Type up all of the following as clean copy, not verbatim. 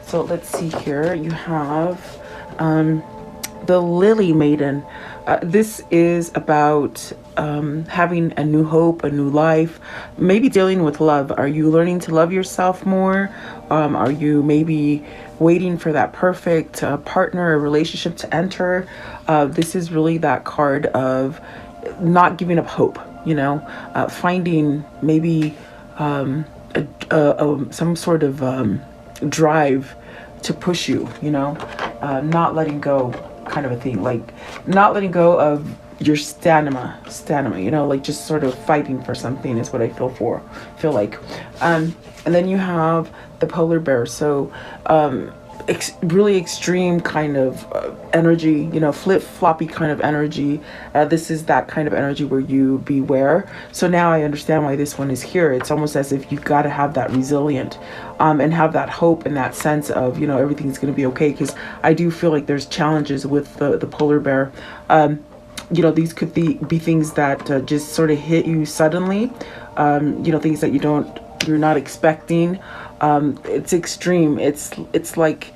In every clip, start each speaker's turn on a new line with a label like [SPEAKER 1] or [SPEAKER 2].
[SPEAKER 1] So let's see here. You have the Lily Maiden. This is about having a new hope, a new life, maybe dealing with love. Are you learning to love yourself more? Are you maybe waiting for that perfect partner or relationship to enter? This is really that card of not giving up hope, finding maybe some sort of drive to push you, not letting go, kind of a thing, like not letting go of your stamina, like just sort of fighting for something is what I feel like. And then you have the polar bear. So really extreme kind of energy, flip floppy kind of energy. This is that kind of energy where you beware. So now I understand why this one is here. It's almost as if you've got to have that resilient and have that hope and that sense of, everything's going to be okay. Because I do feel like there's challenges with the polar bear. These could be things that just sort of hit you suddenly, things that you're not expecting. It's extreme. It's like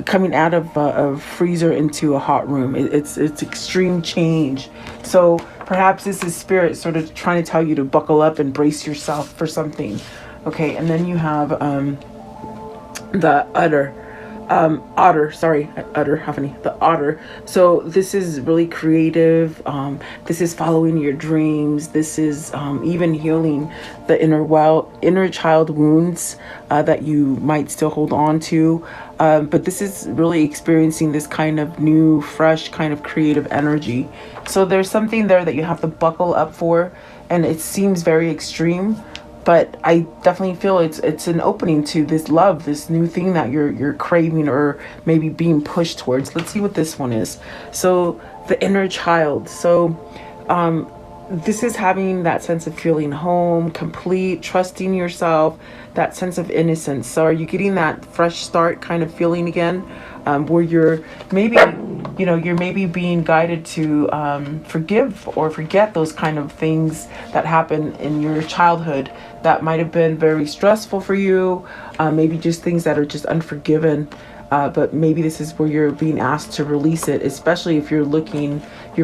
[SPEAKER 1] coming out of a freezer into a hot room. It's extreme change. So perhaps this is spirit sort of trying to tell you to buckle up and brace yourself for something. Okay, and then you have the the otter. So this is really creative. This is following your dreams. This is even healing the inner child wounds that you might still hold on to. But this is really experiencing this kind of new, fresh, kind of creative energy. So there's something there that you have to buckle up for, and it seems very extreme. But I definitely feel it's an opening to this love, this new thing that you're craving or maybe being pushed towards. Let's see what this one is. So the inner child. So this is having that sense of feeling home, complete, trusting yourself, that sense of innocence. So are you getting that fresh start kind of feeling again, where you're maybe being guided to forgive or forget those kind of things that happen in your childhood that might have been very stressful for you, maybe just things that are just unforgiven. But maybe this is where you're being asked to release it, especially if your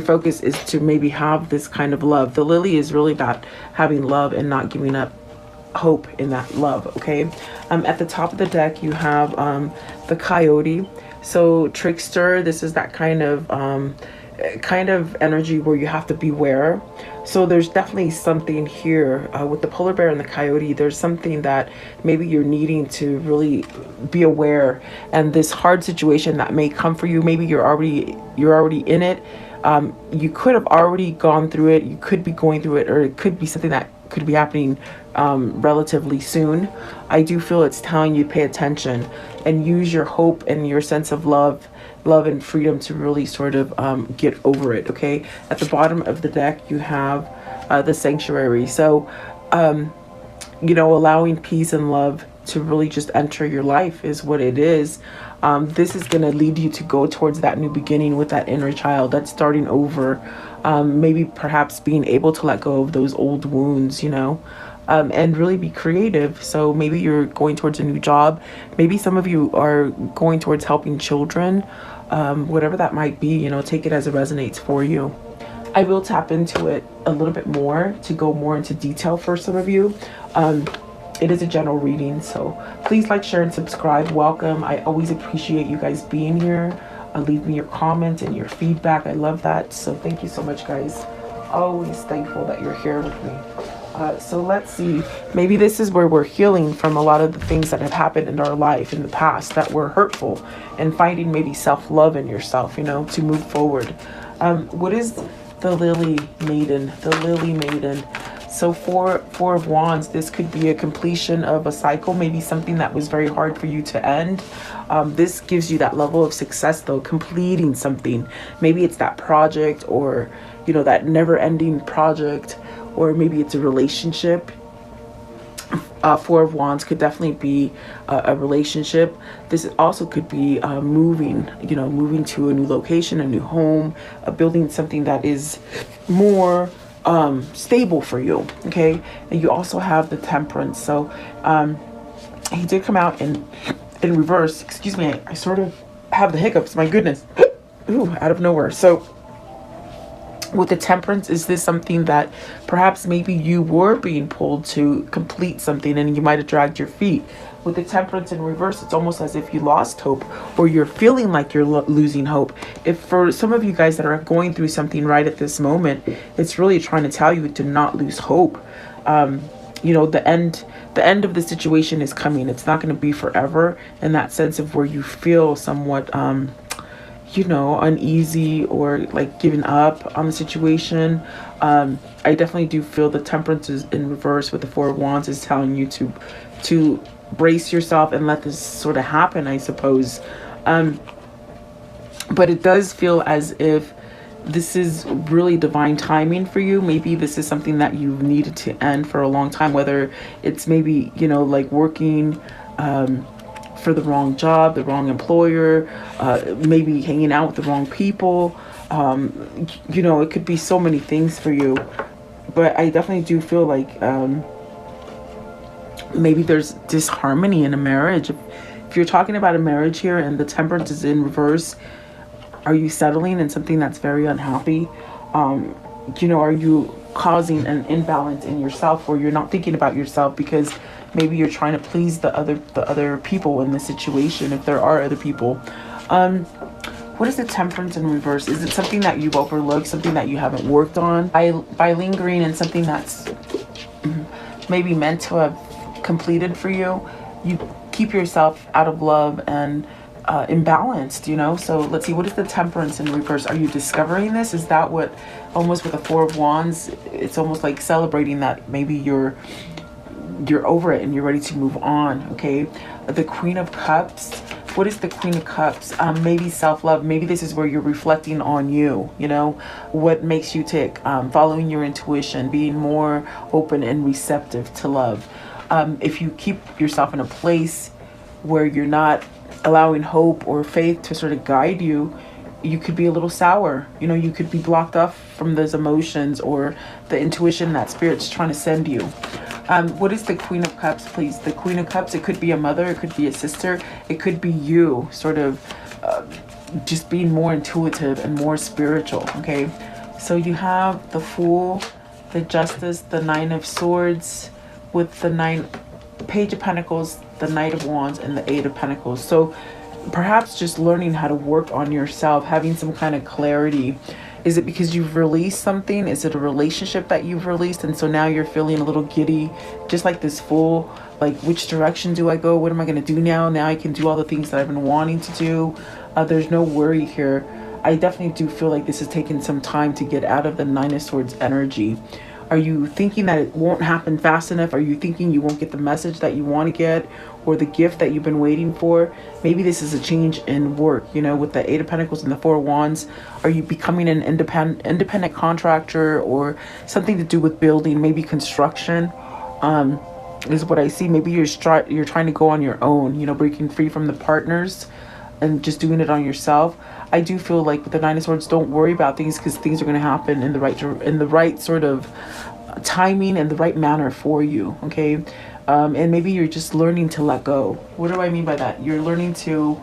[SPEAKER 1] focus is to maybe have this kind of love. The lily is really about having love and not giving up hope in that love. Okay. At the top of the deck, you have the coyote. So trickster, this is that kind of energy where you have to beware. So there's definitely something here with the polar bear and the coyote. There's something that maybe you're needing to really be aware, and this hard situation that may come for you, maybe you're already in it. You could have already gone through it, you could be going through it, or it could be something that could be happening relatively soon. I do feel it's telling you pay attention and use your hope and your sense of love and freedom to really sort of get over it. Okay, at the bottom of the deck you have the sanctuary. So allowing peace and love to really just enter your life is what it is. This is going to lead you to go towards that new beginning with that inner child, that's starting over, maybe perhaps being able to let go of those old wounds, and really be creative. So maybe you're going towards a new job. Maybe some of you are going towards helping children, whatever that might be, take it as it resonates for you. I will tap into it a little bit more to go more into detail for some of you. It is a general reading, so please like, share, and subscribe. Welcome. I always appreciate you guys being here. Leave me your comments and your feedback. I love that. So thank you so much, guys. Always thankful that you're here with me. So let's see. Maybe this is where we're healing from a lot of the things that have happened in our life in the past that were hurtful, and finding maybe self-love in yourself, to move forward. What is the Lily Maiden? The Lily Maiden. So four of Wands, this could be a completion of a cycle, maybe something that was very hard for you to end. This gives you that level of success, though, completing something. Maybe it's that project, or, that never-ending project, or maybe it's a relationship. Four of Wands could definitely be a relationship. This also could be moving to a new location, a new home, building something that is more stable for you. Okay. And you also have the Temperance. So he did come out in reverse, excuse me, I sort of have the hiccups, my goodness. Ooh, out of nowhere. So with the temperance, is this something that perhaps maybe you were being pulled to complete something and you might have dragged your feet? With the temperance in reverse, it's almost as if you lost hope, or you're feeling like you're losing hope. If for some of you guys that are going through something right at this moment, it's really trying to tell you to not lose hope. You know, the end of the situation is coming. It's not going to be forever, in that sense of where you feel somewhat you know, uneasy or like giving up on the situation. I definitely do feel the temperance is in reverse with the Four of Wands is telling you to brace yourself and let this sort of happen, I suppose. But it does feel as if this is really divine timing for you. Maybe this is something that you've needed to end for a long time, whether it's maybe, you know, like working for the wrong job, the wrong employer, maybe hanging out with the wrong people. You know, it could be so many things for you. But I definitely do feel like maybe there's disharmony in a marriage. If you're talking about a marriage here and the temperance is in reverse, are you settling in something that's very unhappy? You know, are you causing an imbalance in yourself where you're not thinking about yourself because maybe you're trying to please the other people in the situation, if there are other people? What is the temperance in reverse? Is it something that you've overlooked, something that you haven't worked on? By lingering in something that's maybe meant to have completed for you, you keep yourself out of love and imbalanced, you know? So let's see, what is the temperance in reverse? Are you discovering this? Is that what, almost with the Four of Wands, it's almost like celebrating that maybe you're over it and you're ready to move on, okay? The Queen of Cups. What is the Queen of Cups? Maybe self-love. Maybe this is where you're reflecting on you, you know, what makes you tick, following your intuition, being more open and receptive to love. If you keep yourself in a place where you're not allowing hope or faith to sort of guide you, you could be a little sour. You know, you could be blocked off from those emotions or the intuition that Spirit's trying to send you. What is the Queen of Cups, please? The Queen of Cups, it could be a mother, it could be a sister, it could be you sort of just being more intuitive and more spiritual, okay? So you have the Fool, the Justice, the Nine of Swords with the Page of Pentacles, the Knight of Wands, and the Eight of Pentacles. So perhaps just learning how to work on yourself, having some kind of clarity. Is it because you've released something? Is it a relationship that you've released? And so now you're feeling a little giddy, just like this Fool. Like, which direction do I go? What am I going to do now? Now I can do all the things that I've been wanting to do. There's no worry here. I definitely do feel like this has taken some time to get out of the Nine of Swords energy. Are you thinking that it won't happen fast enough? Are you thinking you won't get the message that you want to get or the gift that you've been waiting for? Maybe this is a change in work, you know, with the Eight of Pentacles and the Four of Wands. Are you becoming an independent contractor or something to do with building, maybe construction? Is what I see. Maybe you're trying to go on your own, you know, breaking free from the partners and just doing it on yourself. I do feel like with the Nine of Swords, don't worry about things because things are going to happen in the right sort of timing and the right manner for you, okay? And maybe you're just learning to let go. What do I mean by that? You're learning to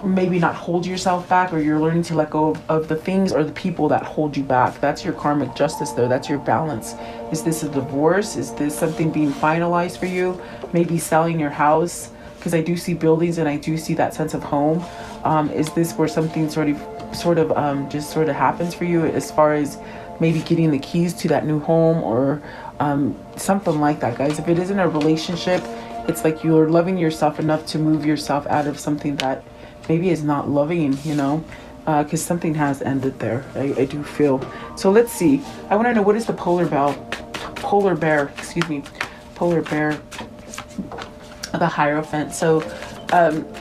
[SPEAKER 1] maybe not hold yourself back, or you're learning to let go of the things or the people that hold you back. That's your karmic justice there. That's your balance. Is this a divorce? Is this something being finalized for you? Maybe selling your house, because I do see buildings and I do see that sense of home. Is this where something sort of just happens for you, as far as maybe getting the keys to that new home or something like that, guys? If it isn't a relationship, it's like you're loving yourself enough to move yourself out of something that maybe is not loving, you know, because something has ended there. I do feel. So let's see. I want to know, what is the polar bear, the Hierophant. So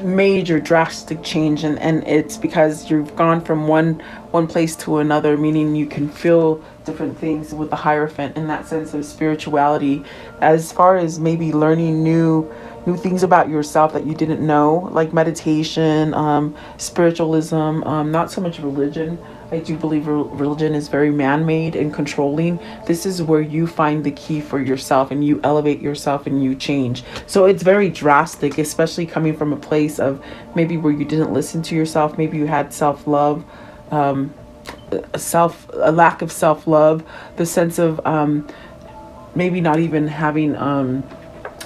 [SPEAKER 1] major drastic change, and it's because you've gone from one place to another, meaning you can feel different things with the Hierophant in that sense of spirituality, as far as maybe learning new things about yourself that you didn't know, like meditation, spiritualism, not so much religion, I do believe religion is very man-made and controlling. This is where you find the key for yourself and you elevate yourself and you change. So it's very drastic, especially coming from a place of maybe where you didn't listen to yourself. Maybe you had self-love, a lack of self-love, the sense of maybe not even having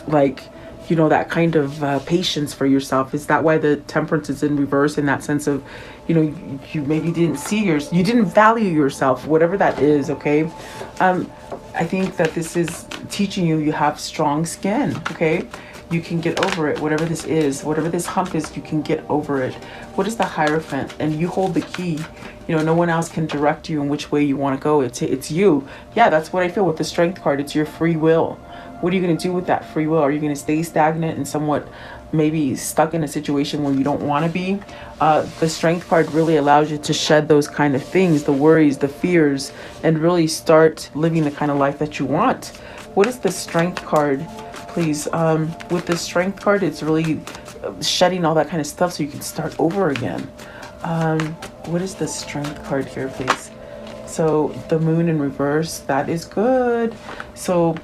[SPEAKER 1] like, you know, that kind of patience for yourself. Is that why the temperance is in reverse, in that sense of, you know, you maybe didn't see you didn't value yourself, whatever that is. Okay. I think that this is teaching you have strong skin. Okay. You can get over it, whatever this is, whatever this hump is, you can get over it. What is the Hierophant? And you hold the key. You know, no one else can direct you in which way you want to go. It's you. Yeah, that's what I feel with the Strength card. It's your free will. What are you going to do with that free will? Are you going to stay stagnant and somewhat maybe stuck in a situation where you don't want to be? The Strength card really allows you to shed those kind of things, the worries, the fears, and really start living the kind of life that you want. What is the Strength card, please? With the Strength card, it's really shedding all that kind of stuff so you can start over again. What is the Strength card here, please? So the Moon in reverse, that is good. So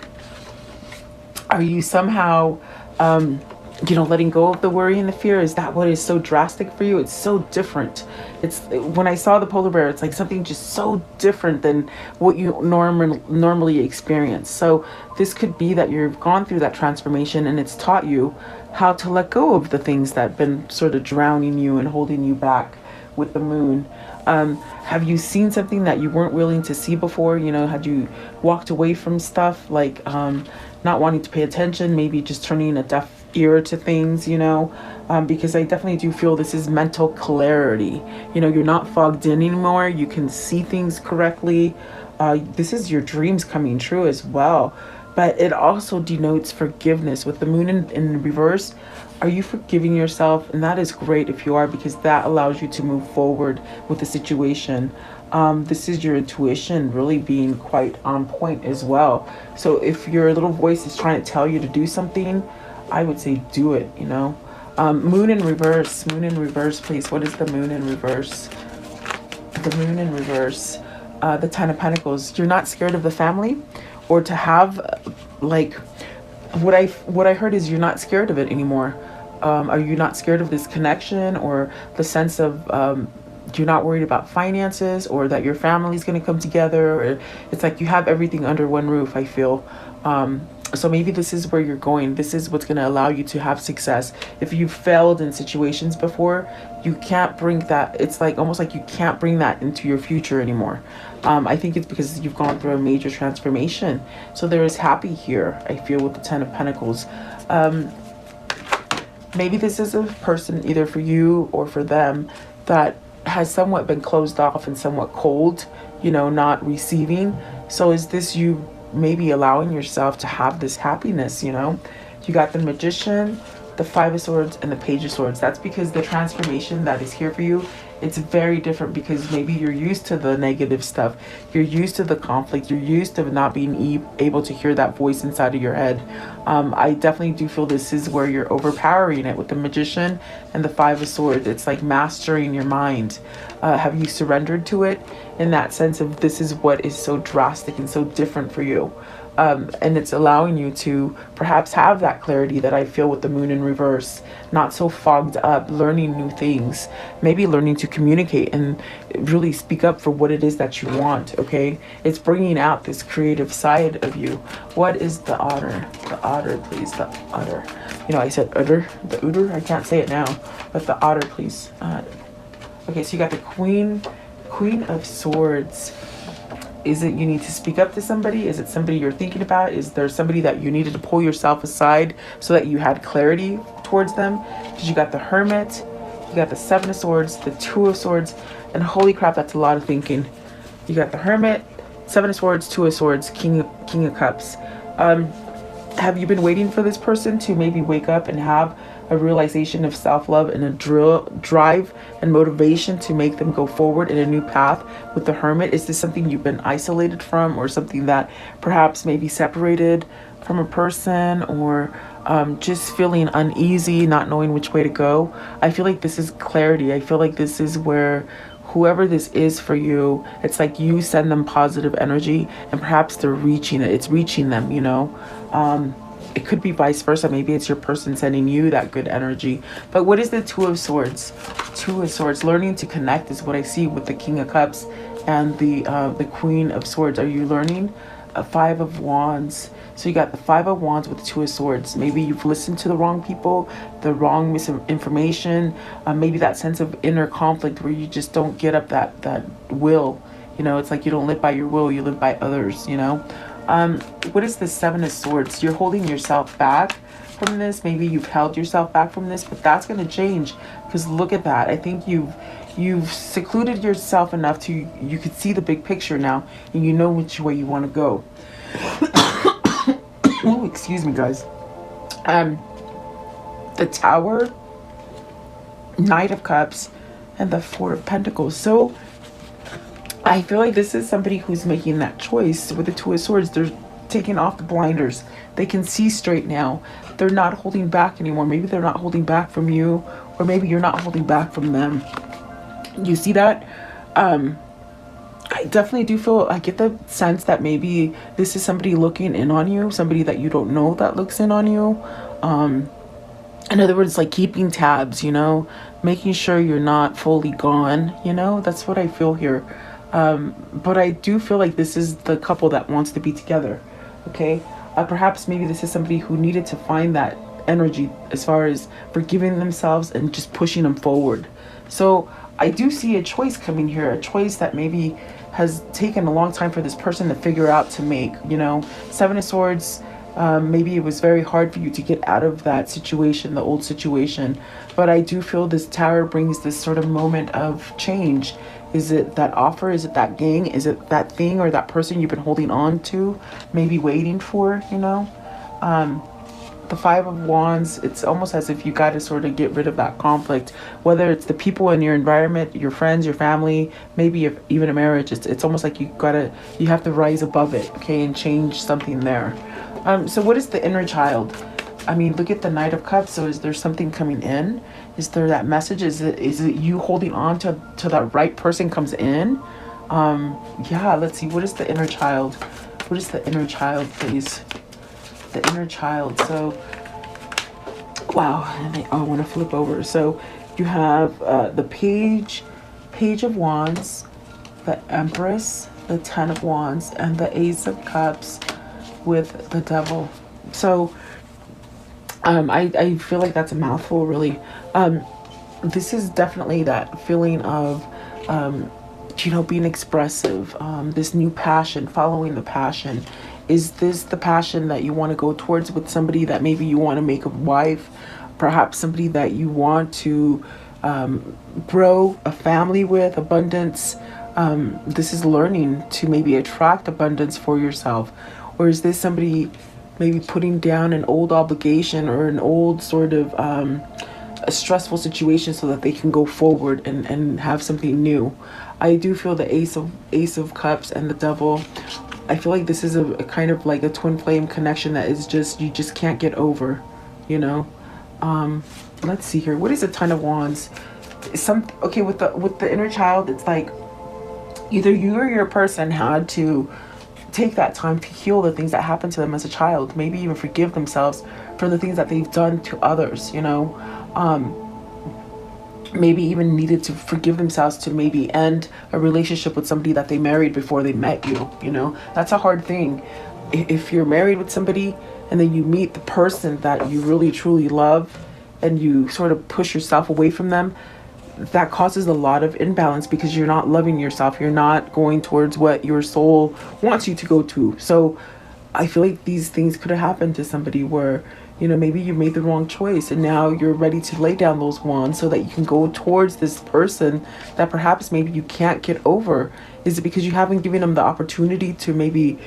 [SPEAKER 1] are you somehow, you know, letting go of the worry and the fear? Is that what is so drastic for you? It's so different. It's when I saw the polar bear, it's like something just so different than what you normally experience. So this could be that you've gone through that transformation and it's taught you how to let go of the things that have been sort of drowning you and holding you back with the Moon. Have you seen something that you weren't willing to see before? You know, had you walked away from stuff like not wanting to pay attention, maybe just turning a deaf ear to things, you know? Because I definitely do feel this is mental clarity. You know, you're not fogged in anymore. You can see things correctly. This is your dreams coming true as well. But it also denotes forgiveness. With the Moon in reverse, are you forgiving yourself? And that is great if you are, because that allows you to move forward with the situation. This is your intuition really being quite on point as well. So if your little voice is trying to tell you to do something, I would say do it, you know. Moon in reverse, please. What is the Moon in reverse? The Moon in reverse, the Ten of Pentacles. You're not scared of the family, or to have like, what I heard is you're not scared of it anymore. Are you not scared of this connection, or the sense of you're not worried about finances, or that your family's going to come together, or it's like you have everything under one roof, I feel. So maybe this is where you're going. This is what's going to allow you to have success. If you've failed in situations before, you can't bring that. It's like almost like you can't bring that into your future anymore. I think it's because you've gone through a major transformation. So there is happy here, I feel, with the Ten of Pentacles. Maybe this is a person, either for you or for them, that has somewhat been closed off and somewhat cold, you know, not receiving. So is this you maybe allowing yourself to have this happiness? You know, you got the Magician, the Five of Swords, and the Page of Swords. That's because the transformation that is here for you, it's very different, because maybe you're used to the negative stuff. You're used to the conflict. You're used to not being able to hear that voice inside of your head. I definitely do feel this is where you're overpowering it with the Magician and the Five of Swords. It's like mastering your mind. Have you surrendered to it in that sense of this is what is so drastic and so different for you? And it's allowing you to perhaps have that clarity that I feel with the Moon in reverse, not so fogged up, learning new things, maybe learning to communicate and really speak up for what it is that you want. Okay, it's bringing out this creative side of you. What is the Otter? The Otter, please. The Otter. You know, I said Otter, the Otter. I can't say it now, but the Otter, please. Okay, so you got the Queen of Swords. Is it you need to speak up to somebody? Is it somebody you're thinking about? Is there somebody that you needed to pull yourself aside so that you had clarity towards them? Because you got the Hermit, you got the Seven of Swords, the Two of Swords, and holy crap, that's a lot of thinking. You got the Hermit, Seven of Swords, Two of Swords, King of Cups. Have you been waiting for this person to maybe wake up and have a realization of self-love and a drive and motivation to make them go forward in a new path with the Hermit? Is this something you've been isolated from, or something that perhaps maybe separated from a person, or just feeling uneasy, not knowing which way to go? I feel like this is clarity. I feel like this is where whoever this is for you, it's like you send them positive energy, and perhaps they're reaching it. It's reaching them, you know. It could be vice versa. Maybe it's your person sending you that good energy. But what is the Two of Swords? Two of Swords. Learning to connect is what I see with the King of Cups and the Queen of Swords. Are you learning? A Five of Wands. So you got the Five of Wands with the Two of Swords. Maybe you've listened to the wrong people, the wrong misinformation, maybe that sense of inner conflict where you just don't get up that will. You know, it's like you don't live by your will, you live by others, you know. What is the Seven of Swords? You're holding yourself back from this. Maybe you've held yourself back from this, but that's going to change, because look at that. I think you've secluded yourself enough to you could see the big picture now, and you know which way you want to go. Oh, excuse me, guys. The Tower, Knight of Cups, and the Four of Pentacles. So I feel like this is somebody who's making that choice with the Two of Swords. They're taking off the blinders. They can see straight now. They're not holding back anymore. Maybe they're not holding back from you, or maybe you're not holding back from them. You see that? I definitely do feel, I get the sense that maybe this is somebody looking in on you, somebody that you don't know that looks in on you. In other words, like keeping tabs, you know, making sure you're not fully gone, you know, that's what I feel here. But I do feel like this is the couple that wants to be together, okay? Perhaps maybe this is somebody who needed to find that energy as far as forgiving themselves and just pushing them forward. So I do see a choice coming here, a choice that maybe has taken a long time for this person to figure out to make, you know. Seven of Swords, maybe it was very hard for you to get out of that situation, the old situation. But I do feel this Tower brings this sort of moment of change. Is it that offer? Is it that gang? Is it that thing or that person you've been holding on to, maybe waiting for, you know? The Five of Wands, it's almost as if you got to sort of get rid of that conflict, whether it's the people in your environment, your friends, your family, maybe if even a marriage. It's almost like you have to rise above it, okay, and change something there. So what is the inner child? I mean, look at the Knight of Cups. So is there something coming in? Is there that message? Is it you holding on to that right person comes in? Yeah, let's see. What is the inner child? What is the inner child, please? The inner child. So, wow. And I want to flip over. So you have the Page of Wands, the Empress, the Ten of Wands, and the Ace of Cups with the Devil. So I feel like that's a mouthful, really. This is definitely that feeling of you know, being expressive, this new passion, following the passion. Is this the passion that you want to go towards with somebody that maybe you want to make a wife, perhaps somebody that you want to grow a family with, abundance? This is learning to maybe attract abundance for yourself. Or is this somebody maybe putting down an old obligation or an old sort of a stressful situation so that they can go forward and have something new? I do feel the Ace of Cups and the Devil. I feel like this is a kind of like a twin flame connection that is just, you just can't get over, you know. Let's see here. What is the Ten of Wands? Okay, with the inner child, it's like either you or your person had to take that time to heal the things that happened to them as a child, maybe even forgive themselves for the things that they've done to others, you know. Maybe even needed to forgive themselves to maybe end a relationship with somebody that they married before they met you, you know. That's a hard thing. If you're married with somebody and then you meet the person that you really truly love and you sort of push yourself away from them, that causes a lot of imbalance because you're not loving yourself. You're not going towards what your soul wants you to go to. So I feel like these things could have happened to somebody where, you know, maybe you made the wrong choice and now you're ready to lay down those wands so that you can go towards this person that perhaps maybe you can't get over. Is it because you haven't given them the opportunity to maybe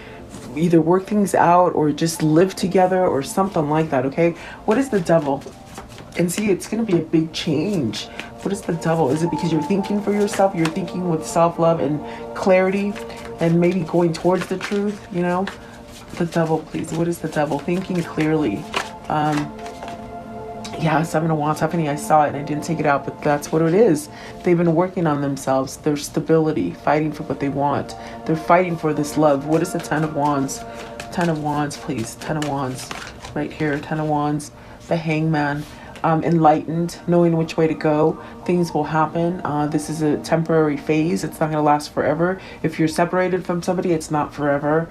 [SPEAKER 1] either work things out or just live together or something like that, okay? What is the Devil? And see, it's going to be a big change. What is the Devil? Is it because you're thinking for yourself? You're thinking with self-love and clarity and maybe going towards the truth, you know? The Devil, please. What is the Devil? Thinking clearly. Yeah, Seven of Wands happening. I saw it and I didn't take it out, but that's what it is. They've been working on themselves, their stability, fighting for what they want. They're fighting for this love. What is the Ten of Wands? Ten of Wands, please. Ten of Wands, right here. Ten of Wands, the Hangman. Enlightened, knowing which way to go. Things will happen. This is a temporary phase. It's not going to last forever. If you're separated from somebody, it's not forever.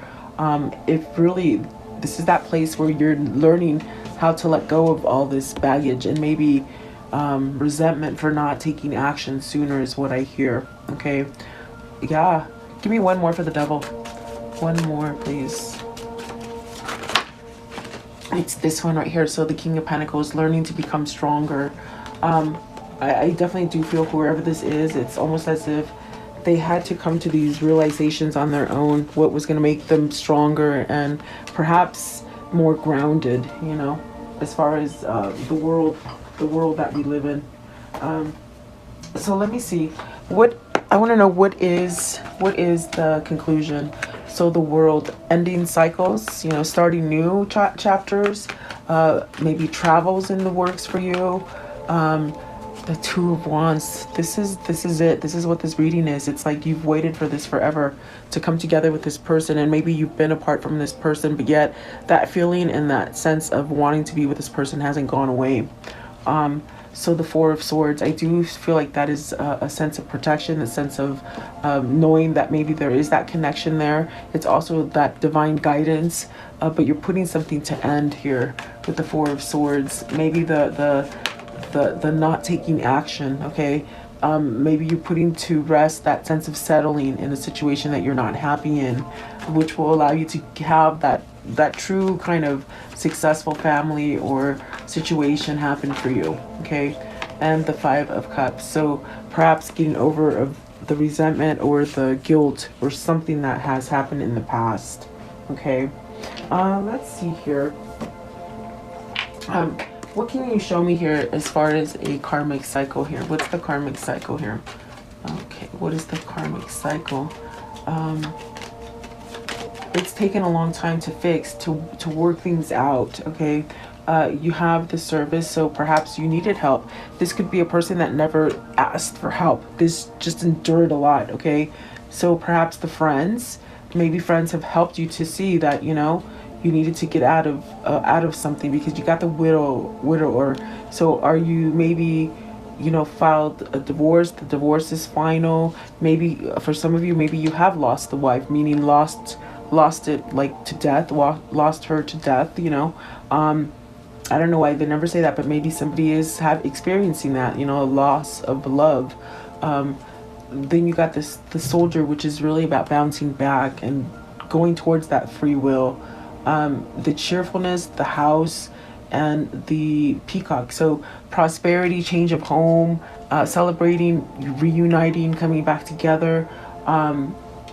[SPEAKER 1] If really, this is that place where you're learning how to let go of all this baggage and maybe resentment for not taking action sooner is what I hear. Okay. Yeah. Give me one more for the Devil. One more, please. It's this one right here. So the King of Pentacles, learning to become stronger. I definitely do feel whoever this is, it's almost as if they had to come to these realizations on their own, what was going to make them stronger and perhaps more grounded, you know, as far as the world that we live in. So let me see. What I want to know, what is the conclusion? So the world, ending cycles, you know, starting new chapters, maybe travels in the works for you. The Two of Wands, this is it. This is what this reading is. It's like you've waited for this forever to come together with this person, and maybe you've been apart from this person, but yet that feeling and that sense of wanting to be with this person hasn't gone away. So the Four of Swords, I do feel like that is a sense of protection, a sense of knowing that maybe there is that connection there. It's also that divine guidance, but you're putting something to end here with the Four of Swords. Maybe the not taking action, okay? Maybe you're putting to rest that sense of settling in a situation that you're not happy in, which will allow you to have that true kind of successful family or situation happen for you, okay? And the Five of Cups. So perhaps getting over of the resentment or the guilt or something that has happened in the past, okay? Let's see here. What can you show me here as far as a karmic cycle here? What's the karmic cycle here? Okay, what is the karmic cycle? It's taken a long time to fix, to work things out, okay? You have the service, so perhaps you needed help. This could be a person that never asked for help. This just endured a lot, okay? So perhaps the friends, maybe friends have helped you to see that, you know, you needed to get out of something because you got the widower. So are you maybe, you know, filed a divorce? The divorce is final. Maybe for some of you, maybe you have lost the wife, meaning lost it like to death, lost her to death, you know. I don't know why they never say that, but maybe somebody is experiencing that, you know, a loss of love. Then you got the Soldier, which is really about bouncing back and going towards that free will. The cheerfulness, the House, and the Peacock. So prosperity, change of home, celebrating, reuniting, coming back together.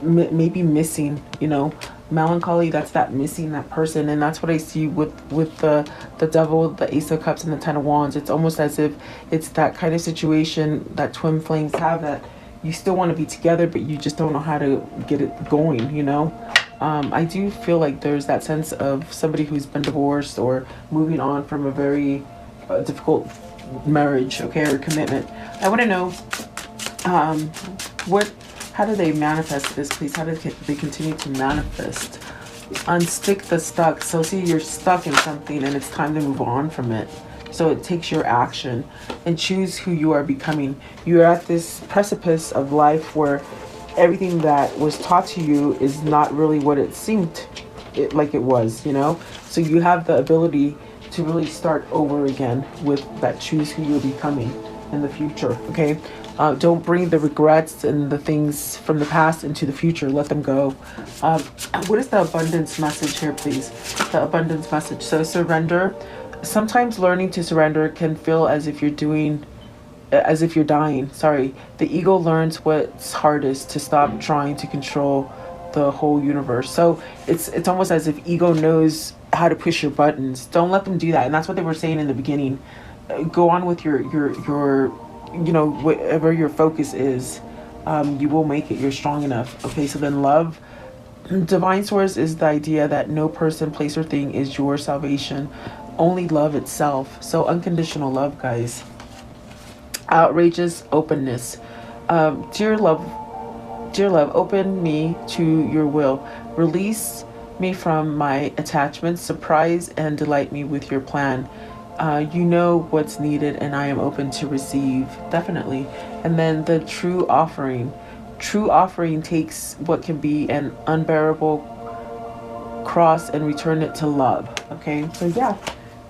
[SPEAKER 1] Maybe missing, you know, melancholy, that's that missing that person. And that's what I see with the Devil, the Ace of Cups, and the Ten of Wands. It's almost as if it's that kind of situation that twin flames have, that you still want to be together, but you just don't know how to get it going, you know. I do feel like there's that sense of somebody who's been divorced or moving on from a very difficult marriage, okay, or commitment. I want to know how do they manifest this, please? How do they continue to manifest? Unstick the stuck. So see, you're stuck in something and it's time to move on from it. So it takes your action and choose who you are becoming. You're at this precipice of life where everything that was taught to you is not really what it seemed like it was, you know? So you have the ability to really start over again with that choose who you're becoming in the future, okay? Don't bring the regrets and the things from the past into the future. Let them go. What is the abundance message here, please? The abundance message. So surrender. Sometimes learning to surrender can feel as if you're dying. Sorry. The ego learns what's hardest, to stop trying to control the whole universe. So it's almost as if ego knows how to push your buttons. Don't let them do that. And that's what they were saying in the beginning. Go on with your you know, whatever your focus is, you will make it. You're strong enough. Okay, so then love. Divine source is the idea that no person, place, or thing is your salvation. only love itself. So unconditional love, guys. Outrageous openness. Dear love, open me to your will. Release me from my attachments. Surprise and delight me with your plan. You know what's needed, and I am open to receive. Definitely. And then the true offering. True offering takes what can be an unbearable cross and return it to love. Okay, so yeah,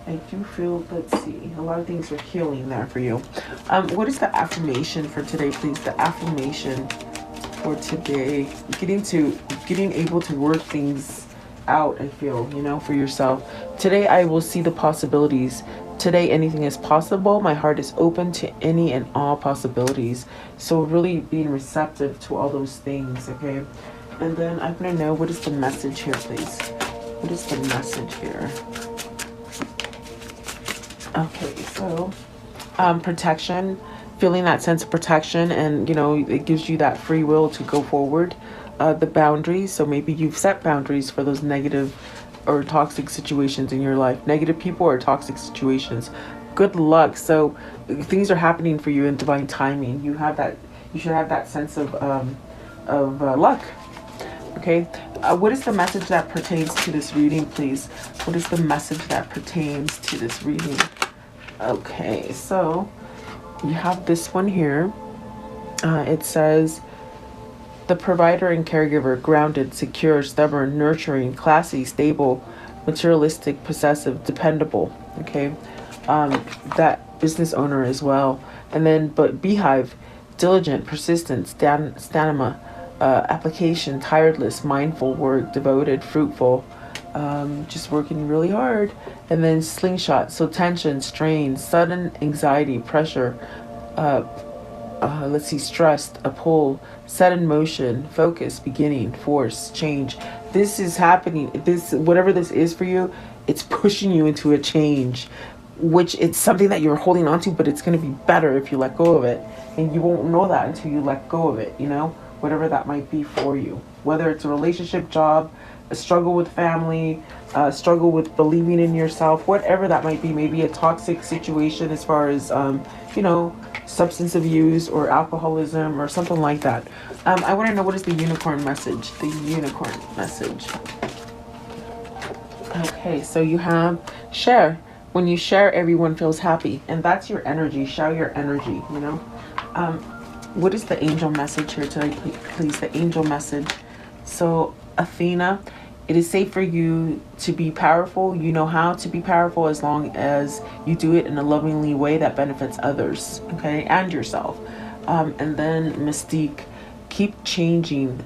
[SPEAKER 1] I do feel, let's see, a lot of things are healing there for you. What is the affirmation for today, please? The affirmation for today, getting able to work things out, I feel, you know, for yourself. Today I will see the possibilities. Today anything is possible. My heart is open to any and all possibilities. So really being receptive to all those things, okay? And then I'm gonna know, what is the message here, please? What is the message here? Okay, so protection, feeling that sense of protection, and you know, it gives you that free will to go forward. The boundaries, so maybe you've set boundaries for those negative or toxic situations in your life, negative people or toxic situations. Good luck. So things are happening for you in divine timing. You should have that sense of luck. Okay, what is the message that pertains to this reading, please? What is the message that pertains to this reading? Okay, so you have this one here. It says, the provider and caregiver, grounded, secure, stubborn, nurturing, classy, stable, materialistic, possessive, dependable. Okay, that business owner as well. And then, but beehive, diligent, persistent, stamina, application, tireless, mindful, work, devoted, fruitful, just working really hard. And then slingshot, so tension, strain, sudden anxiety, pressure, let's see, stressed, a pull, set in motion, focus, beginning, force, change. This is happening. This, whatever this is for you, it's pushing you into a change, which it's something that you're holding on to, but it's going to be better if you let go of it. And you won't know that until you let go of it, you know, whatever that might be for you, whether it's a relationship, job, a struggle with family, a struggle with believing in yourself, whatever that might be, maybe a toxic situation as far as, you know, substance abuse or alcoholism or something like that. I want to know, what is the unicorn message? The unicorn message. Okay, so you have share. When you share, everyone feels happy, and that's your energy. Share your energy, you know. What is the angel message here today, please? The angel message. So Athena, it is safe for you to be powerful. You know how to be powerful as long as you do it in a lovingly way that benefits others, okay, and yourself. And then Mystique, keep charging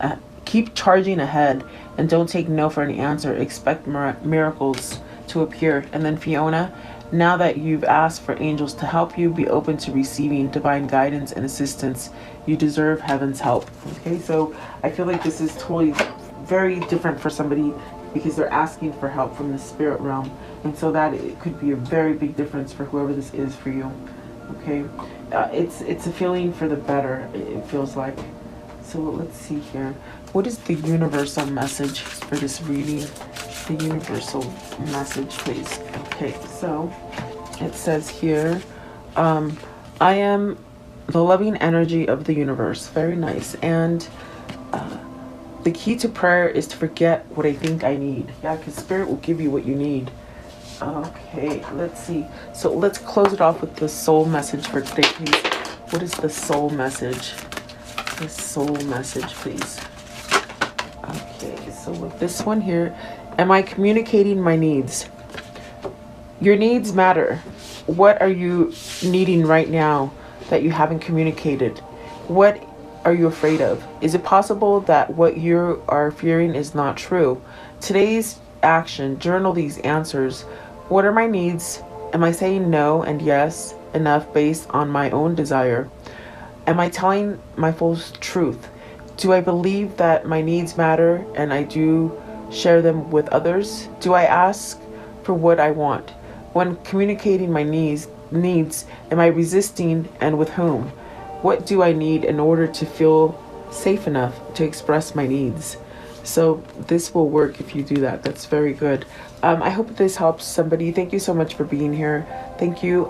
[SPEAKER 1] ahead, and don't take no for an answer. Expect miracles to appear. And then Fiona, now that you've asked for angels to help you, be open to receiving divine guidance and assistance. You deserve heaven's help. Okay, so I feel like this is totally very different for somebody, because they're asking for help from the spirit realm, and so that it could be a very big difference for whoever this is for you. Okay, it's a feeling for the better, it feels like. So let's see here, what is the universal message for this reading? The universal message, please. Okay, so it says here, I am the loving energy of the universe. Very nice. And the key to prayer is to forget what I think I need. Yeah, because spirit will give you what you need. Okay, let's see. So let's close it off with the soul message for today, please. What is the soul message? The soul message, please. Okay, so with this one here, am I communicating my needs? Your needs matter. What are you needing right now that you haven't communicated? What are you afraid of? Is it possible that what you are fearing is not true? Today's action, journal these answers. What are my needs? Am I saying no and yes enough based on my own desire? Am I telling my full truth? Do I believe that my needs matter and I do share them with others? Do I ask for what I want? When communicating my needs, am I resisting, and with whom? What do I need in order to feel safe enough to express my needs? So this will work if you do that. That's very good. I hope this helps somebody. Thank you so much for being here. Thank you